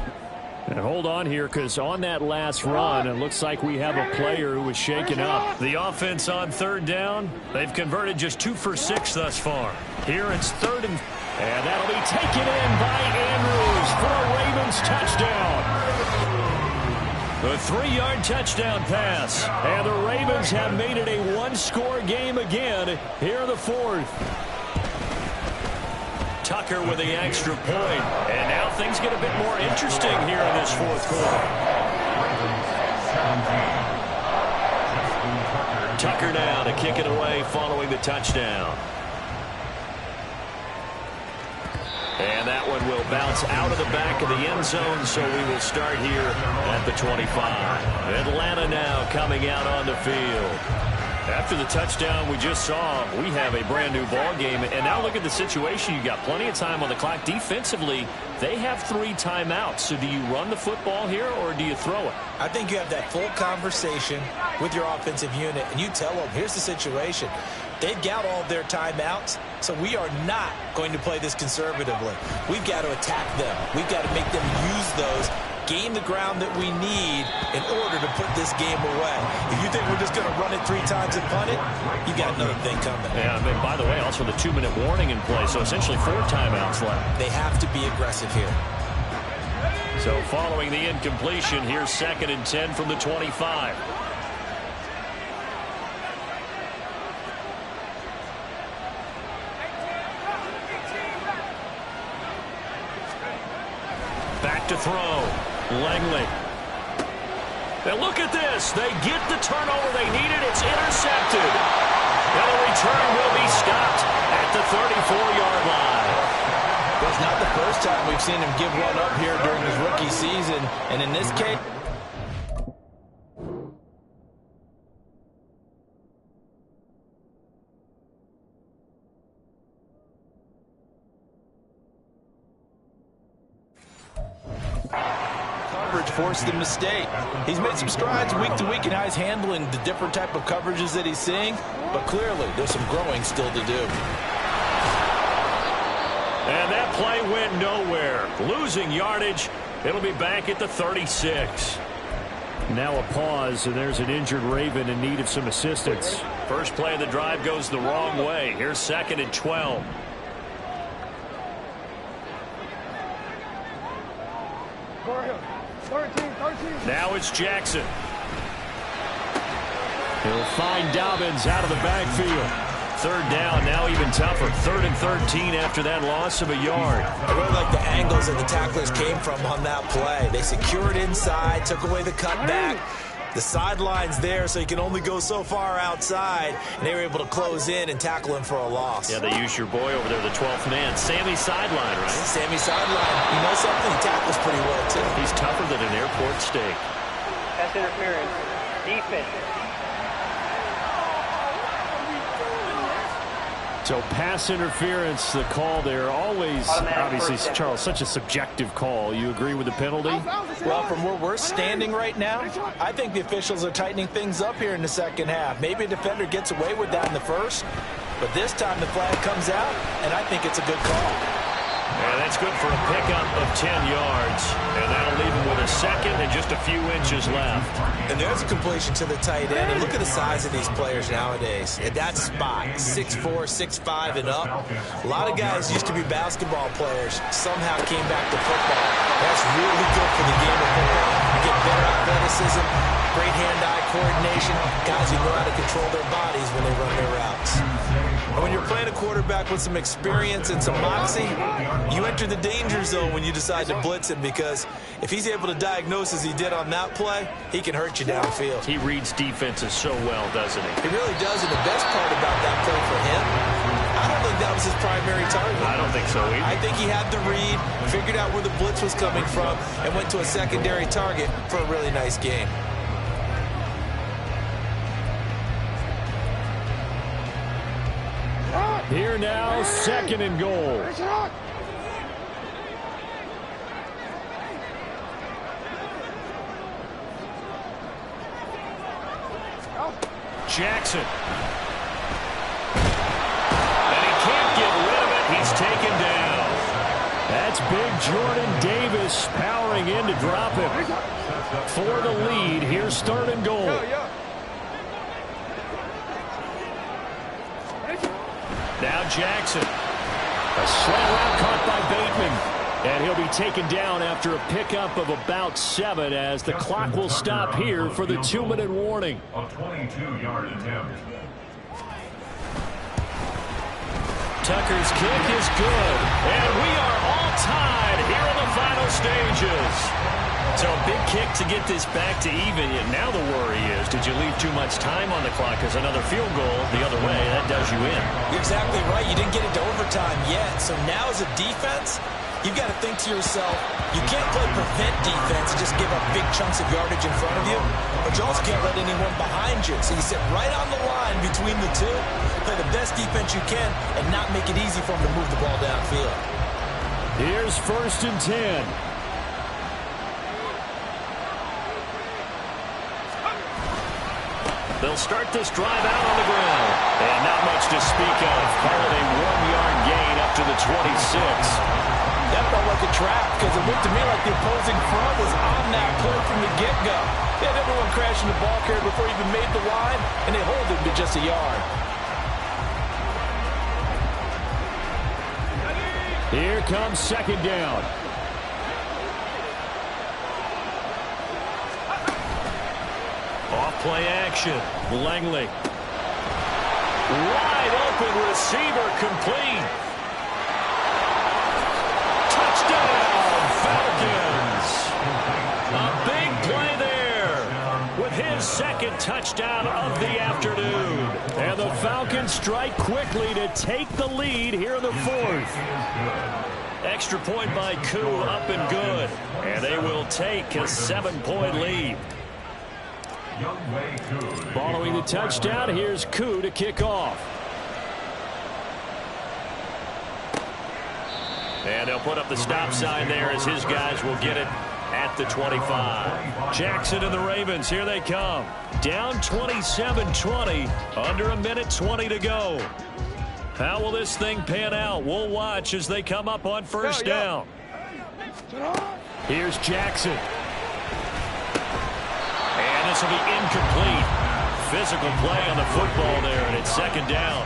And hold on here, because on that last run, it looks like we have a player who was shaken up. The offense on third down, they've converted just 2 for 6 thus far. Here it's third and that'll be taken in by Andrews for a Ravens touchdown. The 3-yard touchdown pass. And the Ravens have made it a 1-score game again here in the 4th. Tucker with the extra point. And now things get a bit more interesting here in this 4th quarter. Tucker now to kick it away following the touchdown. And that one will bounce out of the back of the end zone, so we will start here at the 25. Atlanta now coming out on the field. After the touchdown we just saw, we have a brand new ball game. And now look at the situation. You got plenty of time on the clock. Defensively, they have 3 timeouts. So do you run the football here or do you throw it? I think you have that full conversation with your offensive unit, and you tell them, here's the situation. They've got all their timeouts, so we are not going to play this conservatively. We've got to attack them. We've got to make them use those, gain the ground that we need in order to put this game away. If you think we're just going to run it 3 times and punt it, you got another thing coming. Yeah, and by the way, also the 2-minute warning in play, so essentially 4 timeouts left. They have to be aggressive here. So following the incompletion, here's 2nd and 10 from the 25. Back to throw. Langley. And look at this. They get the turnover they needed. It's intercepted. And the return will be stopped at the 34-yard line. Well, it's not the first time we've seen him give one up here during his rookie season. And in this case, forced the mistake. He's made some strides week to week in how he's handling the different type of coverages that he's seeing, but clearly there's some growing still to do. And that play went nowhere. Losing yardage. It'll be back at the 36. Now a pause, and there's an injured Raven in need of some assistance. First play of the drive goes the wrong way. Here's 2nd and 12. Now it's Jackson. He'll find Dobbins out of the backfield. 3rd down, now even tougher. 3rd and 13 after that loss of a yard. I really like the angles that the tacklers came from on that play. They secured inside, took away the cutback. The sideline's there, so you can only go so far outside, and they were able to close in and tackle him for a loss. Yeah, they used your boy over there, the 12th man. Sammy sideline, right? Sammy sideline. You know something? He tackles pretty well, too. He's tougher than an airport steak. Pass interference. Defense. So pass interference, the call there, always, obviously, Charles, such a subjective call. You agree with the penalty? Well, from where we're standing right now, I think the officials are tightening things up here in the second half. Maybe a defender gets away with that in the first, but this time the flag comes out, and I think it's a good call. And that's good for a pickup of 10 yards. And that'll leave him with a 2nd and just a few inches left. And there's a completion to the tight end. And look at the size of these players nowadays. At that spot, 6'4", 6'5", and up. A lot of guys used to be basketball players, somehow came back to football. That's really good for the game of football. You get better athleticism, great hand-eye coordination, guys who know how to control their bodies when they run their routes. And when you're playing a quarterback with some experience and some moxie, you enter the danger zone when you decide to blitz him, because if he's able to diagnose as he did on that play, he can hurt you downfield. He reads defenses so well, doesn't he? He really does, and the best part about that play for him, I don't think that was his primary target. I don't think so either. I think he had the read, figured out where the blitz was coming from, and went to a secondary target for a really nice game. Here now, 2nd and goal. Jackson. And he can't get rid of it. He's taken down. That's big Jordan Davis powering in to drop him. For the lead, here's third and goal. Now Jackson. A slant route caught by Bateman. And he'll be taken down after a pickup of about 7 as the clock will stop here for the 2-minute warning. A 22-yard attempt. Tucker's kick is good. And we are all tied here in the final stages. So a big kick to get this back to even. And now the worry is, did you leave too much time on the clock? Because another field goal the other way, that does you in. You're exactly right. You didn't get into overtime yet. So now as a defense, you've got to think to yourself, you can't play prevent defense and just give up big chunks of yardage in front of you, but you also can't let anyone behind you. So you sit right on the line between the two, play the best defense you can, and not make it easy for them to move the ball downfield. Here's 1st and 10. They'll start this drive out on the ground. And not much to speak of. Call it a 1-yard gain up to the 26. That felt like a trap because it looked to me like the opposing front was on that play from the get-go. They had everyone crashing the ball carrier before he even made the line, and they hold him to just a yard. Here comes 2nd down. Off-play action. Langley. Wide open receiver complete. Touchdown, Falcons. A big play there with his 2nd touchdown of the afternoon. And the Falcons strike quickly to take the lead here in the 4th. Extra point by Koo, up and good. And they will take a 7-point lead. Following the touchdown, here's Koo to kick off. And they'll put up the stop sign there as his guys will get it at the 25. Jackson and the Ravens, here they come. Down 27-20, under a minute 20 to go. How will this thing pan out? We'll watch as they come up on 1st down. Here's Jackson. And this will be incomplete. Physical play on the football there, and it's 2nd down.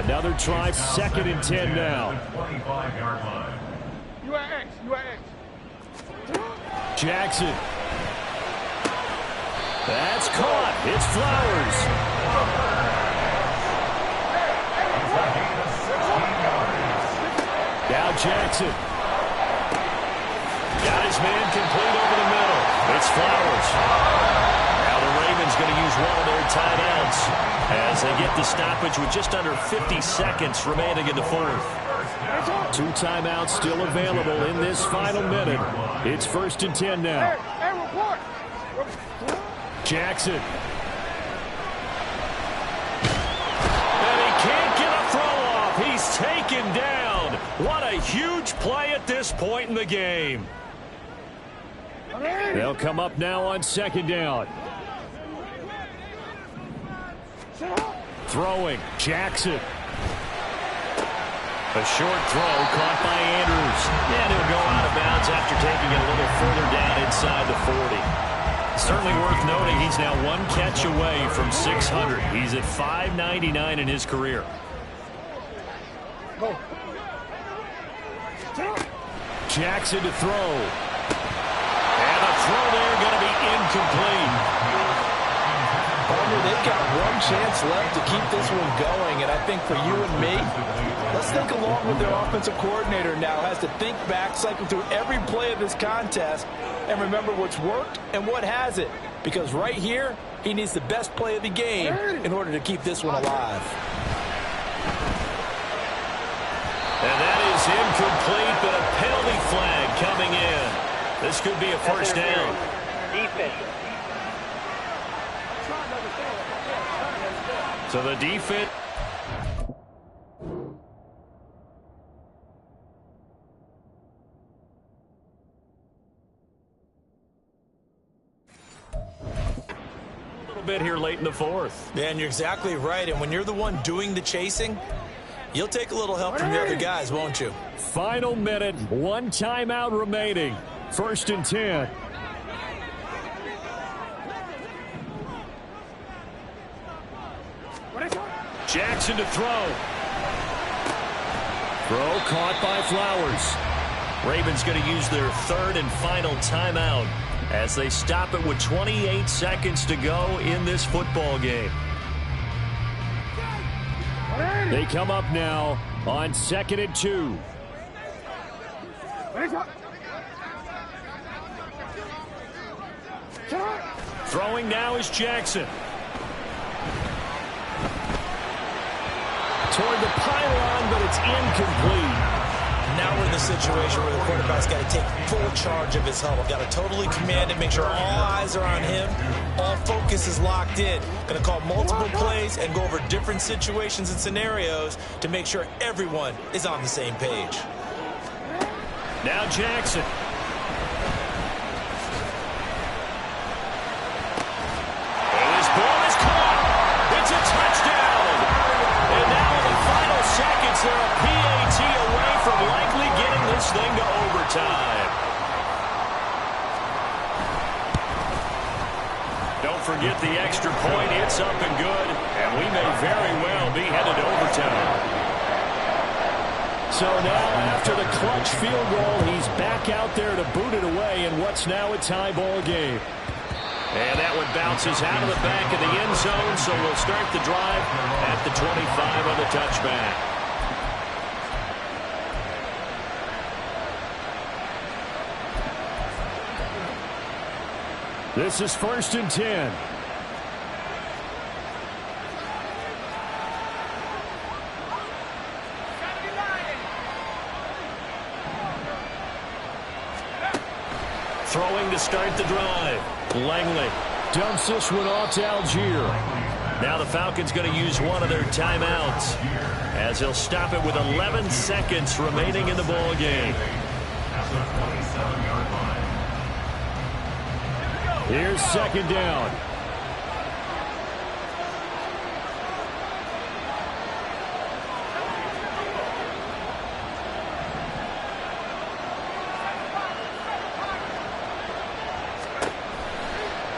Another try, 2nd and 10 now. 25-yard line. You at X. You at X. Jackson. That's caught. It's Flowers. Now Jackson. Got his man complete over the middle. It's Flowers. Now the Ravens going to use one of their timeouts as they get the stoppage with just under 50 seconds remaining in the 4th. 2 timeouts still available in this final minute. It's 1st and 10 now. Jackson. And he can't get a throw off. He's taken down. What a huge play at this point in the game. They'll come up now on 2nd down. Throwing, Jackson. A short throw caught by Andrews. And he'll go out of bounds after taking it a little further down inside the 40. Certainly worth noting he's now 1 catch away from 600. He's at 599 in his career. Jackson to throw. And a throw there going to be incomplete. They've got 1 chance left to keep this one going, and I think for you and me, let's think along with their offensive coordinator now. Has to think back, cycle through every play of this contest, and remember what's worked and what hasn't. Because right here, he needs the best play of the game in order to keep this one alive. And that is incomplete, but a penalty flag coming in. This could be a 1st down. Defense. So the defense. A little bit here late in the 4th. Man, you're exactly right. And when you're the one doing the chasing, You'll take a little help from the other guys, won't you? Final minute, one timeout remaining. 1st and 10. Jackson to throw. Throw caught by Flowers. Ravens going to use their 3rd and final timeout as they stop it with 28 seconds to go in this football game. They come up now on 2nd and 2. Throwing now is Jackson. Toward the pylon, but it's incomplete. Now we're in the situation where the quarterback's got to take full charge of his huddle. Got to totally command it, make sure all eyes are on him. All focus is locked in. Going to call multiple plays and go over different situations and scenarios to make sure everyone is on the same page. Now Jackson. And this ball is caught. It's a touchdown. And now in the final seconds, they're a PAT away from likely getting this thing to overtime. Don't forget the extra point. It's up and good. And we may very well be headed to overtime. So now, after the clutch field goal, he's back out there to boot it away in what's now a tie ball game. And that one bounces out of the back of the end zone, so we'll start the drive at the 25 on the touchback. This is 1st and 10. Throwing to start the drive. Langley dumps this one off to Algier. Now the Falcons going to use one of their timeouts as he'll stop it with 11 seconds remaining in the ball game. Here's 2nd down.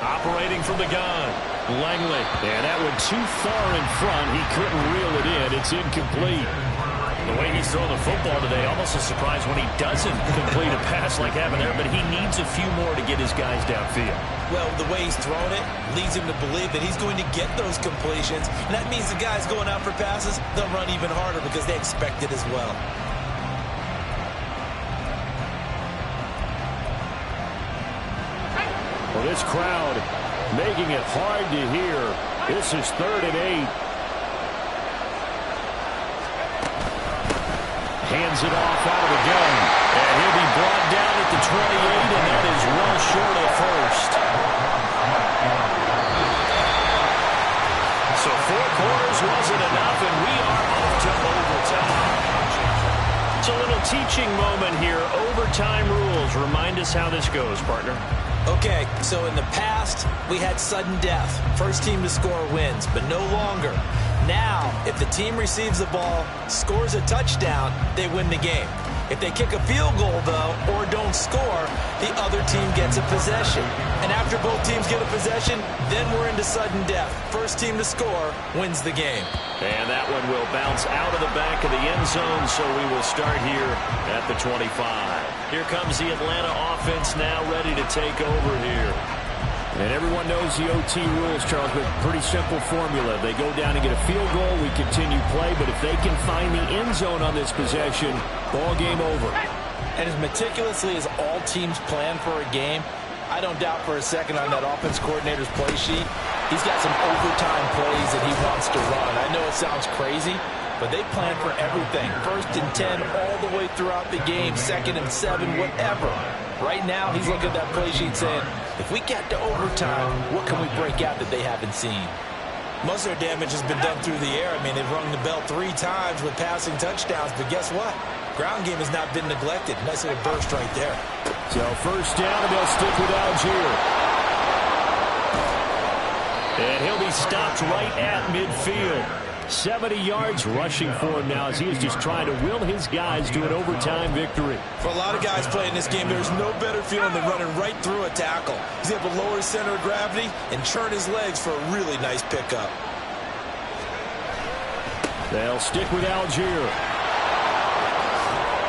Operating from the gun. Langley. And that one too far in front. He couldn't reel it in. It's incomplete. The way he's throwing the football today, almost a surprise when he doesn't complete a pass like happened there, but he needs a few more to get his guys downfield. Well, the way he's throwing it leads him to believe that he's going to get those completions. And that means the guys going out for passes, they'll run even harder because they expect it as well. Well, this crowd making it hard to hear. This is 3rd and 8. Hands it off out of the gun. And he'll be brought down at the 28, and that is well short of 1st. So 4 quarters wasn't enough, and we are off to overtime. It's a little teaching moment here. Overtime rules. Remind us how this goes, partner. Okay, so in the past, we had sudden death. First team to score wins, but no longer. Now, if the team receives the ball, scores a touchdown, they win the game. If they kick a field goal, though, or don't score, the other team gets a possession. And after both teams get a possession, then we're into sudden death. First team to score wins the game. And that one will bounce out of the back of the end zone, so we will start here at the 25. Here comes the Atlanta offense now ready to take over here. And everyone knows the OT rules, Charles, but pretty simple formula. They go down and get a field goal, we continue play, but if they can find the end zone on this possession, ball game over. And as meticulously as all teams plan for a game, I don't doubt for a second on that offense coordinator's play sheet, he's got some overtime plays that he wants to run. I know it sounds crazy, but they plan for everything. 1st and 10 all the way throughout the game, 2nd and 7, whatever. Right now, he's looking at that play sheet saying, if we get to overtime, what can we break out that they haven't seen? Most of their damage has been done through the air. I mean, they've rung the bell 3 times with passing touchdowns, but guess what? Ground game has not been neglected. Nice little burst right there. So 1st down, and they'll stick with Algier. And he'll be stopped right at midfield. 70 yards rushing for him now as he is just trying to will his guys to an overtime victory. For a lot of guys playing this game, there's no better feeling than running right through a tackle. He's able to lower his center of gravity and churn his legs for a really nice pickup. They'll stick with Algier.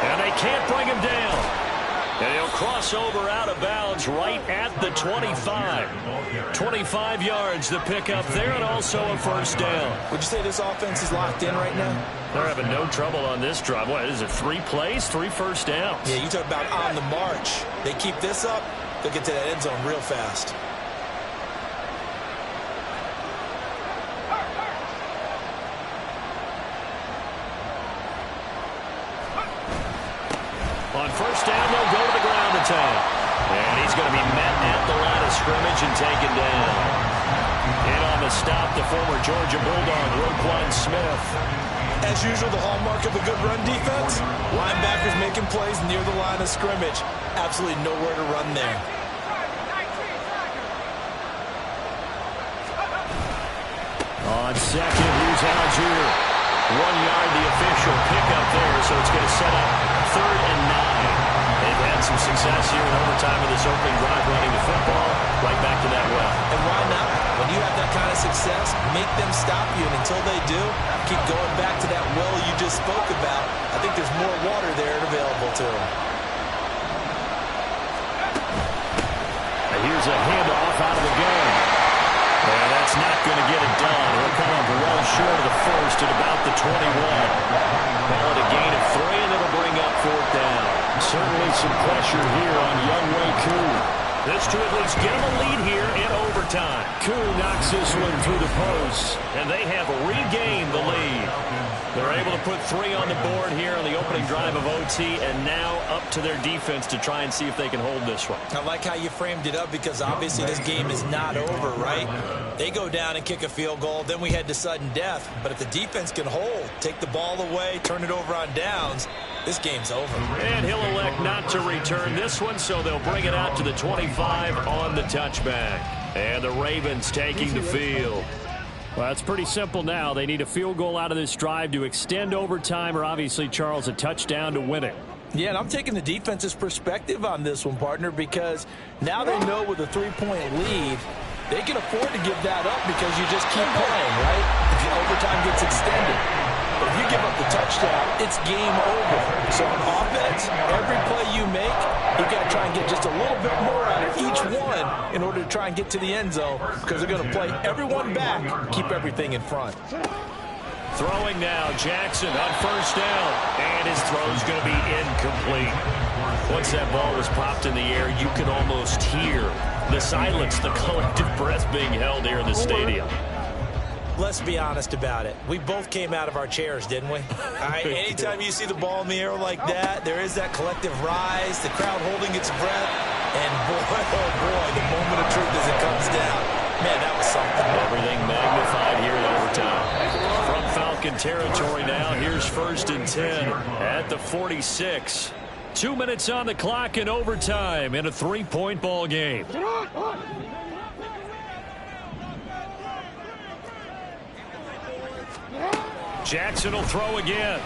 And they can't bring him down. And he'll cross over out of bounds right at the 25. 25 yards the pickup there, and also a first down. Would you say this offense is locked in right now? They're having no trouble on this drive. What is it, 3 plays, 3 first downs? Yeah, you talk about on the march. They keep this up, they'll get to that end zone real fast. On first down, they'll go to the ground attack. And he's going to be met at the line of scrimmage and taken down. In on the stop, the former Georgia Bulldog, Roquan Smith. As usual, the hallmark of a good run defense, linebackers making plays near the line of scrimmage. Absolutely nowhere to run there. On second, here's Algier. 1 yard, the official pickup there, so it's going to set up 3rd and 9. They've had some success here in overtime of this opening drive running the football right back to that well. And why not? When you have that kind of success, make them stop you, and until they do, keep going back to that well you just spoke about. I think there's more water there available to them. And here's a handoff out of the gun. And that's not going to get it done. He'll come up well short of the first at about the 21. Call it a gain of 3, and it'll bring up 4th down. Certainly some pressure here on Younghoe Koo. This to at least get him a lead here in overtime. Koo knocks this one through the post, and they have regained the lead. They're able to put 3 on the board here on the opening drive of OT, and now up to their defense to try and see if they can hold this one. I like how you framed it up because obviously this game is not over, right? They go down and kick a field goal, then we head to sudden death. But if the defense can hold, take the ball away, turn it over on downs, this game's over. And he'll elect not to return this one, so they'll bring it out to the 25 on the touchback. And the Ravens taking the field. Well, it's pretty simple now. They need a field goal out of this drive to extend overtime, or obviously, Charles, a touchdown to win it. Yeah, and I'm taking the defense's perspective on this one, partner, because now they know with a 3-point lead, they can afford to give that up because you just keep playing, right? If the overtime gets extended. But if you give up the touchdown, it's game over. So on offense, every play you make, you got to try and get just a little bit more out of each one in order to try and get to the end zone because they're going to play everyone back, keep everything in front. Throwing now, Jackson on first down, and his throw's going to be incomplete. Once that ball was popped in the air, you can almost hear the silence, the collective breath being held here in the stadium. Let's be honest about it. We both came out of our chairs, didn't we? All right, anytime you see the ball in the air like that, there is that collective rise, the crowd holding its breath, and boy, oh boy, the moment of truth as it comes down. Man, that was something. Everything magnified here in overtime. From Falcon territory now, here's 1st and 10 at the 46. 2 minutes on the clock in overtime in a 3-point ball game. Jackson will throw again.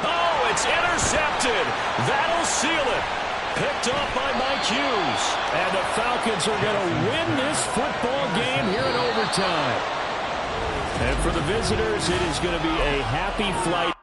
Oh, it's intercepted. That'll seal it. Picked off by Mike Hughes. And the Falcons are going to win this football game here in overtime. And for the visitors, it is going to be a happy flight.